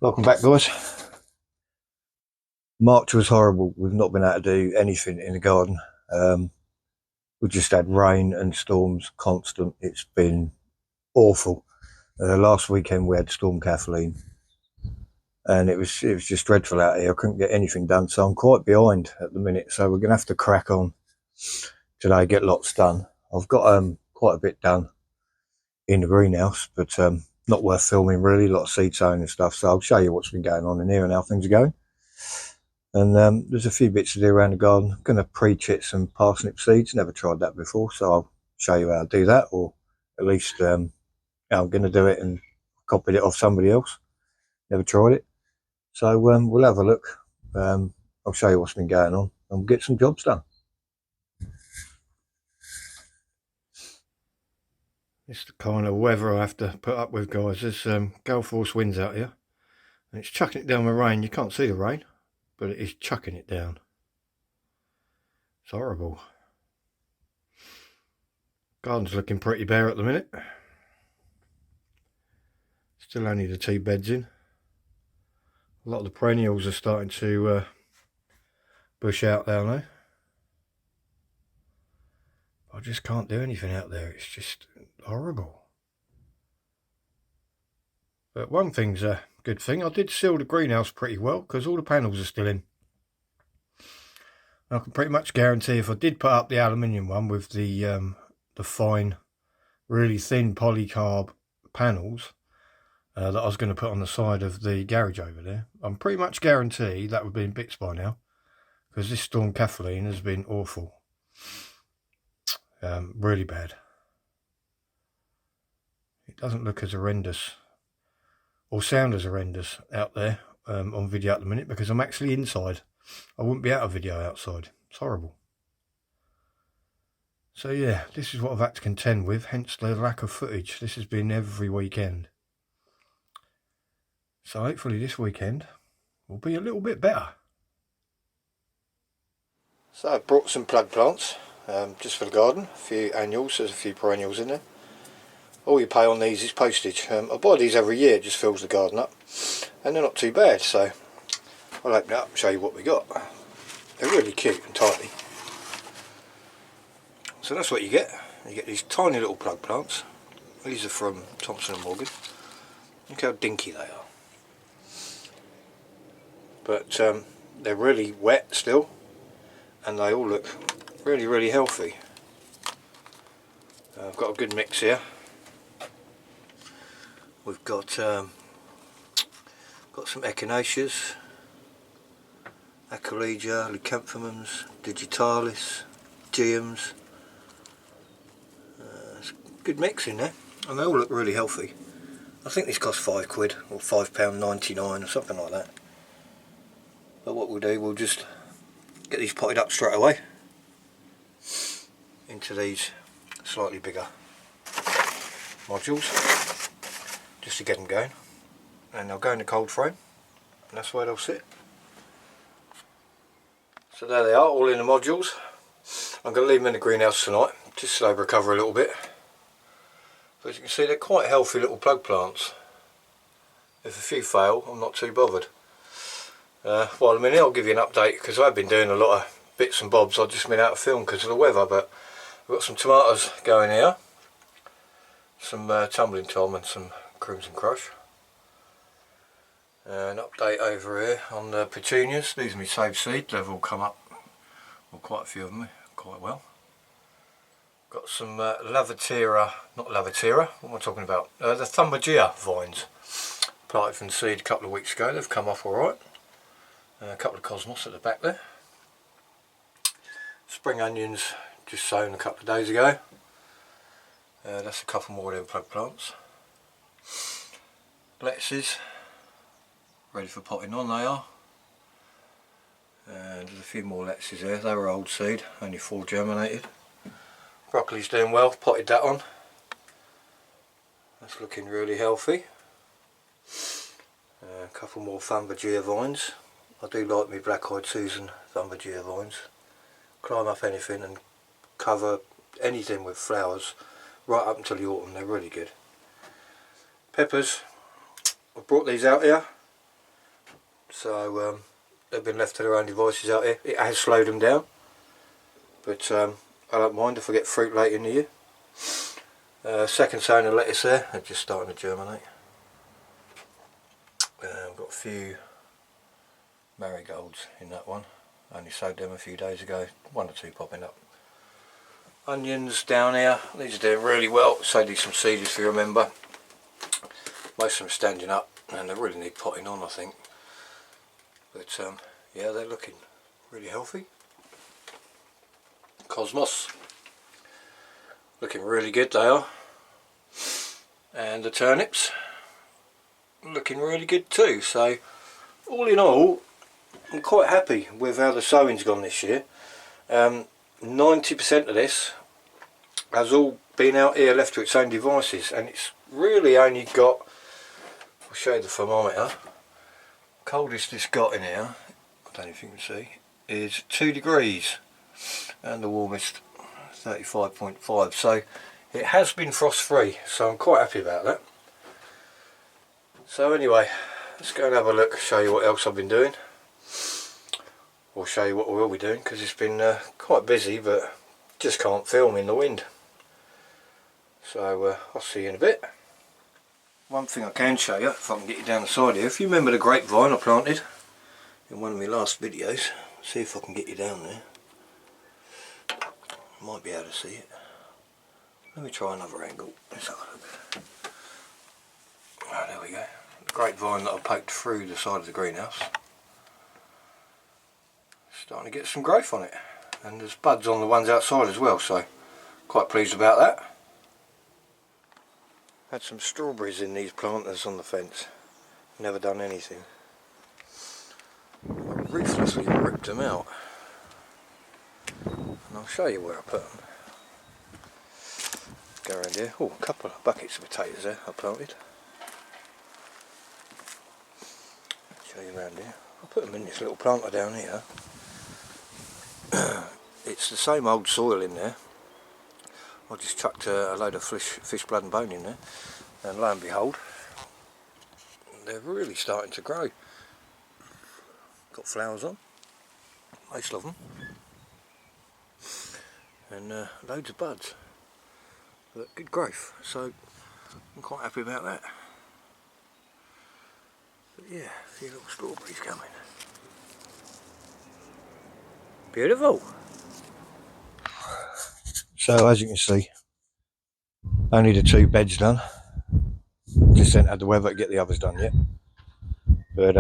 Welcome back, guys. March was horrible. We've not been able to do anything in the garden. We just had rain and storms constant. It's been awful. Last weekend we had Storm Kathleen, and it was just dreadful out here. I couldn't get anything done, so I'm quite behind at the minute. So we're gonna have to crack on today, get lots done. I've got quite a bit done in the greenhouse, but not worth filming really. A lot of seed sowing and stuff. So I'll show you what's been going on in here and how things are going. And there's a few bits to do around the garden. I'm going to pre-chit some parsnip seeds. Never tried that before, so I'll show you how to do that, or at least I'm going to do it and copied it off somebody else. Never tried it. So we'll have a look. I'll show you what's been going on and we'll get some jobs done. It's the kind of weather I have to put up with, guys. There's gale force winds out here and it's chucking it down with rain. You can't see the rain, but it is chucking it down. It's horrible. Garden's looking pretty bare at the minute. Still only the 2 beds in. A lot of the perennials are starting to bush out down there. I just can't do anything out there. It's just horrible. But one thing's a good thing. I did seal the greenhouse pretty well because all the panels are still in. I can pretty much guarantee if I did put up the aluminium one with the fine, really thin polycarb panels that I was going to put on the side of the garage over there, I'm pretty much guarantee that would be in bits by now, because this Storm Kathleen has been awful. Really bad. It doesn't look as horrendous or sound as horrendous out there on video at the minute, because I'm actually inside. I wouldn't be out of video outside. It's horrible. So yeah, this is what I've had to contend with, hence the lack of footage. This has been every weekend. So hopefully this weekend will be a little bit better. So I've brought some plug plants just for the garden. A few annuals, there's a few perennials in there. All you pay on these is postage. I buy these every year, it just fills the garden up. And they're not too bad, so I'll open it up and show you what we got. They're really cute and tidy. So that's what you get. You get these tiny little plug plants. These are from Thompson & Morgan. Look how dinky they are. But they're really wet still, and they all look really, really healthy. I've got a good mix here. We've got some echinaceas, Acalygia, Lycanthemums, Digitalis, Geums. It's a good mix in there, and they all look really healthy. I think these cost £5 or £5.99 or something like that. But what we'll do, we'll just get these potted up straight away into these slightly bigger modules, just to get them going, and they'll go in the cold frame, and that's where they'll sit. So there they are, all in the modules. I'm going to leave them in the greenhouse tonight, just so they recover a little bit. But as you can see, they're quite healthy little plug plants. If a few fail, I'm not too bothered. While I'm in here, I'll give you an update, because I've been doing a lot of bits and bobs. I've just been out of film because of the weather, but I've got some tomatoes going here, some tumbling tom and some crimson crush. An update over here on the petunias. These are my saved seed. They've all come up, well, quite a few of them, quite well. Got some Lavatera, not Lavatera, what am I talking about? The Thumbagia vines. Planted from seed a couple of weeks ago. They've come off alright. A couple of cosmos at the back there. Spring onions just sown a couple of days ago. That's a couple more of them plug plants. Lettuces ready for potting on, they are. And there's a few more lettuces there. They were old seed, only 4 germinated. Broccoli's doing well, potted that on. That's looking really healthy. A couple more Thumbagia vines. I do like my black-eyed Susan Thumbagia vines. Climb up anything and cover anything with flowers right up until the autumn. They're really good. Peppers, I brought these out here. so they've been left to their own devices out here. It has slowed them down, but I don't mind if I get fruit late in the year. Second sown of lettuce there, they're just starting to germinate. I've got a few marigolds in that one. Only sowed them a few days ago, 1 or 2 popping up. Onions down here, these are doing really well. Sowed these some seeders if you remember. Most of them are standing up and they really need potting on, I think. But yeah, they're looking really healthy. Cosmos, looking really good they are. And the turnips, looking really good too. So all in all, I'm quite happy with how the sowing's gone this year. 90% of this has all been out here left to its own devices, and it's really only got, I'll show you the thermometer, coldest it's got in here, I don't know if you can see, is 2 degrees, and the warmest 35.5, so it has been frost free, so I'm quite happy about that. So anyway, let's go and have a look, show you what else I've been doing, or show you what we will be doing, because it's been quite busy, but just can't film in the wind. So I'll see you in a bit. One thing I can show you, if I can get you down the side here, if you remember the grapevine I planted in one of my last videos, see if I can get you down there. Might be able to see it. Let me try another angle. Let's have a look. Oh, there we go. The grapevine that I poked through the side of the greenhouse. Starting to get some growth on it, and there's buds on the ones outside as well, so quite pleased about that. Had some strawberries in these planters on the fence, never done anything. I ruthlessly ripped them out, and I'll show you where I put them. Go around here. Oh, a couple of buckets of potatoes there I planted. Show you around here. I'll put them in this little planter down here. It's the same old soil in there. I just chucked a load of fish blood and bone in there, and lo and behold, they're really starting to grow. Got flowers on, most of them, and loads of buds, but good growth, so I'm quite happy about that. But yeah, a few little strawberries coming. Beautiful. So as you can see, only the 2 beds done. Just sent out the weather to get the others done yet. But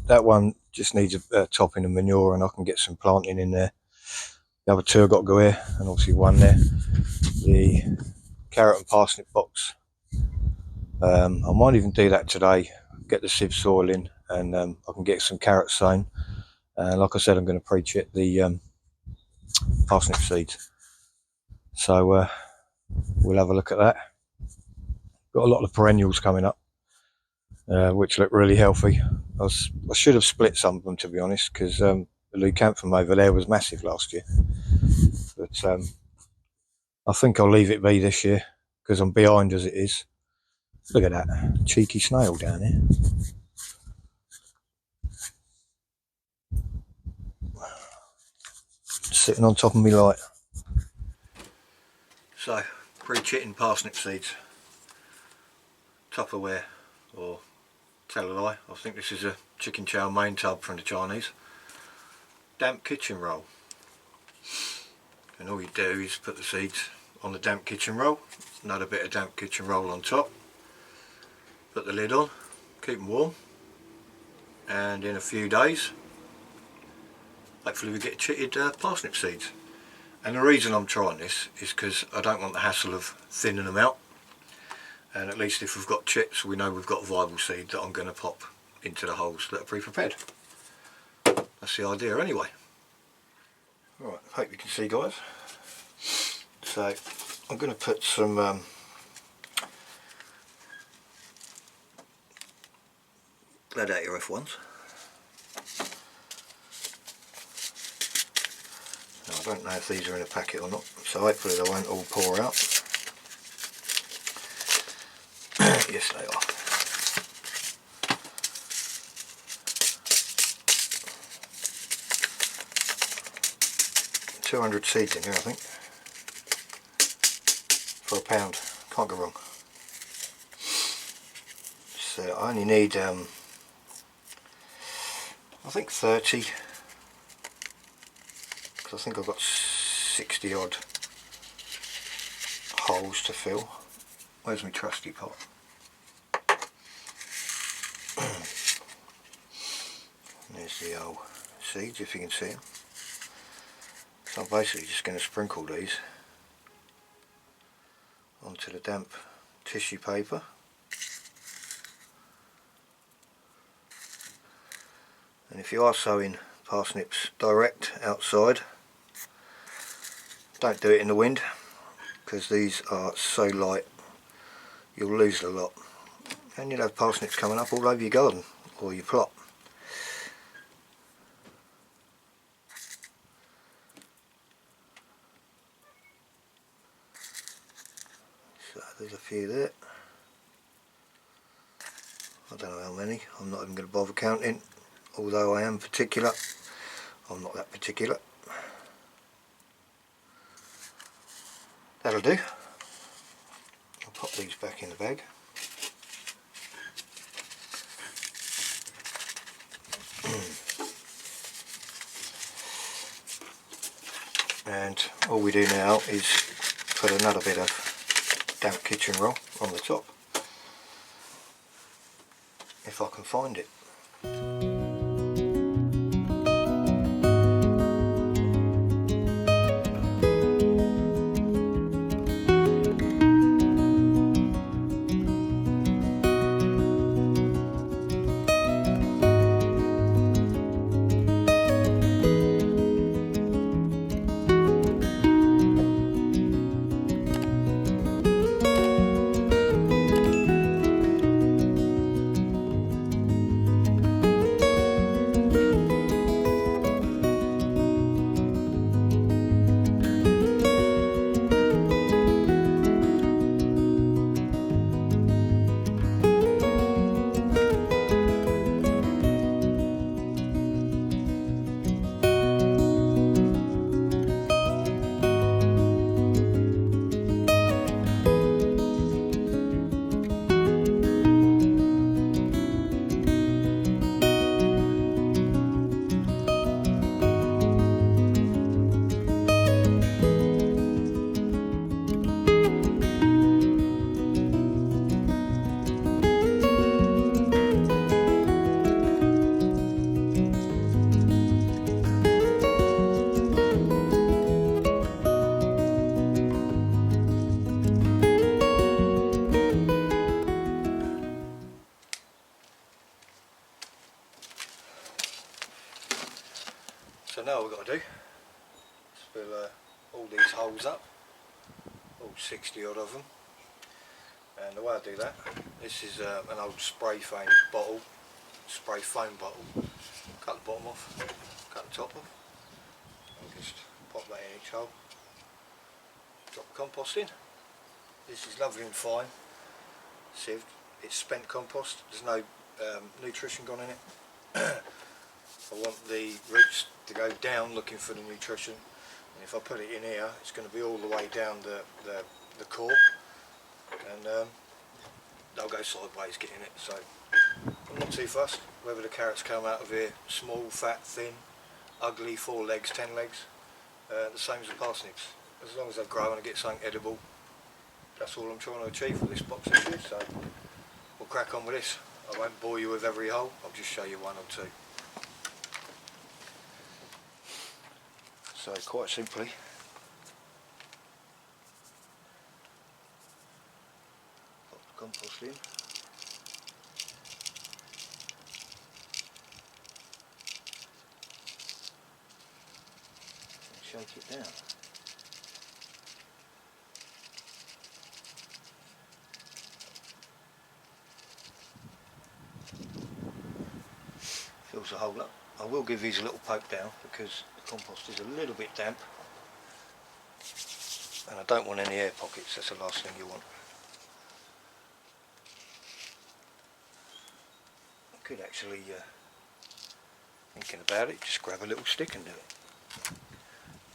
that one just needs a topping of manure, and I can get some planting in there. The other 2 I've got to go here, and obviously 1 there. The carrot and parsnip box. I might even do that today. Get the sieve soil in, and I can get some carrots sown. And like I said, I'm going to pre-chit the parsnip seeds. So we'll have a look at that. Got a lot of perennials coming up, which look really healthy. I should have split some of them, to be honest, because the leucanthum over there was massive last year. But I think I'll leave it be this year, because I'm behind as it is. Look at that cheeky snail down here. Sitting on top of me light. So, pre-chitting parsnip seeds. Tupperware, or tell a lie, I think this is a chicken chow mein tub from the Chinese. Damp kitchen roll. And all you do is put the seeds on the damp kitchen roll, another bit of damp kitchen roll on top, put the lid on, keep them warm, and in a few days hopefully we get chitted parsnip seeds. And the reason I'm trying this is because I don't want the hassle of thinning them out, and at least if we've got chits we know we've got viable seed that I'm going to pop into the holes that are pre-prepared. That's the idea anyway. Right, hope you can see, guys. So I'm going to put some Gladiator F1s. Now, I don't know if these are in a packet or not, so hopefully they won't all pour out. Yes, they are. 200 seeds in here, I think, for £1. Can't go wrong. So I only need I think 30, because I think I've got 60 odd holes to fill. Where's my trusty pot? There's the old seeds, if you can see them. So I'm basically just going to sprinkle these onto the damp tissue paper. And if you are sowing parsnips direct outside, don't do it in the wind, because these are so light you'll lose a lot, and you'll have parsnips coming up all over your garden or your plot. So there's a few there. I don't know how many, I'm not even going to bother counting, although I am particular. I'm not that particular. That'll do. I'll pop these back in the bag. And all we do now is put another bit of damp kitchen roll on the top, if I can find it. So now all we've got to do is fill all these holes up, all 60 odd of them. And the way I do that, this is an old spray foam bottle, cut the bottom off, cut the top off, and just pop that in each hole, drop the compost in. This is lovely and fine, sieved, it's spent compost, there's no nutrition gone in it. I want the roots to go down looking for the nutrition, and if I put it in here it's going to be all the way down the core, and they'll go sideways getting it. So I'm not too fussed whether the carrots come out of here small, fat, thin, ugly, 4 legs, 10 legs, the same as the parsnips. As long as they grow and I get something edible, that's all I'm trying to achieve with this box of food. So we'll crack on with this. I won't bore you with every hole, I'll just show you one or two. So quite simply, pop the compost in, and shake it down. Fills the hole up. I will give these a little poke down because the compost is a little bit damp, and I don't want any air pockets, that's the last thing you want. I could actually, thinking about it, just grab a little stick and do it.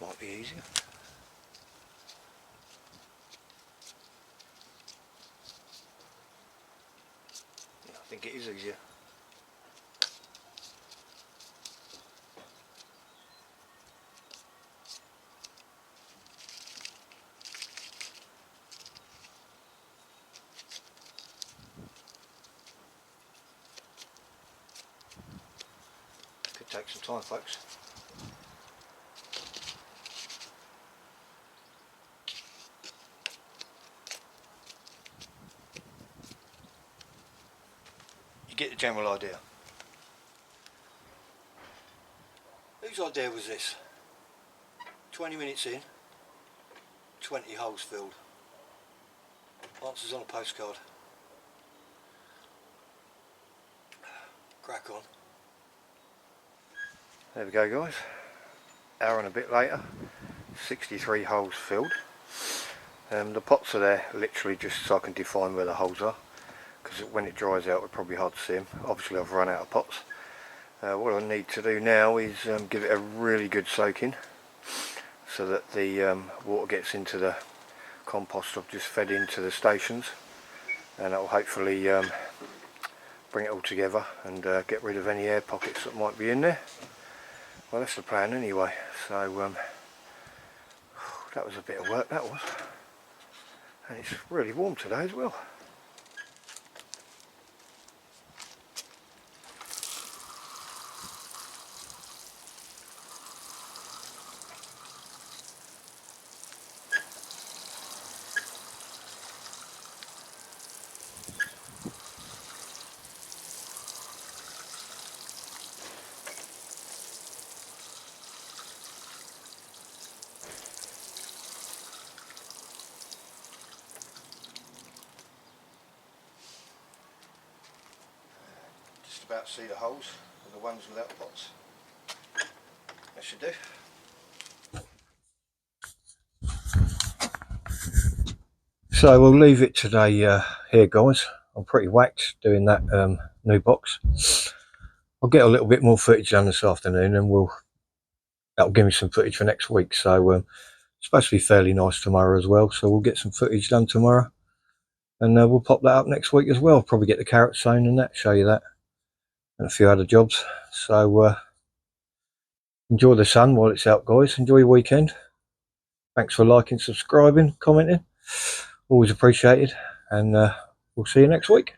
Might be easier. Yeah, I think it is easier. Could take some time, folks. You get the general idea. Whose idea was this? 20 minutes in, 20 holes filled. Answers on a postcard. Crack on. There we go, guys. Hour and a bit later, 63 holes filled. The pots are there literally just so I can define where the holes are, because when it dries out it's probably hard to see them. Obviously I've run out of pots. What I need to do now is give it a really good soaking so that the water gets into the compost I've just fed into the stations, and that will hopefully bring it all together and get rid of any air pockets that might be in there. Well, that's the plan anyway. So that was a bit of work, that was. And it's really warm today as well. Just about to see the holes and the ones without pots. That should do. So we'll leave it today here, guys. I'm pretty whacked doing that new box. I'll get a little bit more footage done this afternoon, and that'll give me some footage for next week. So it's supposed to be fairly nice tomorrow as well, so we'll get some footage done tomorrow, and we'll pop that up next week as well. Probably get the carrots sown and that, show you that, and a few other jobs. So enjoy the sun while it's out, guys. Enjoy your weekend. Thanks for liking, subscribing, commenting. Always appreciated, and we'll see you next week.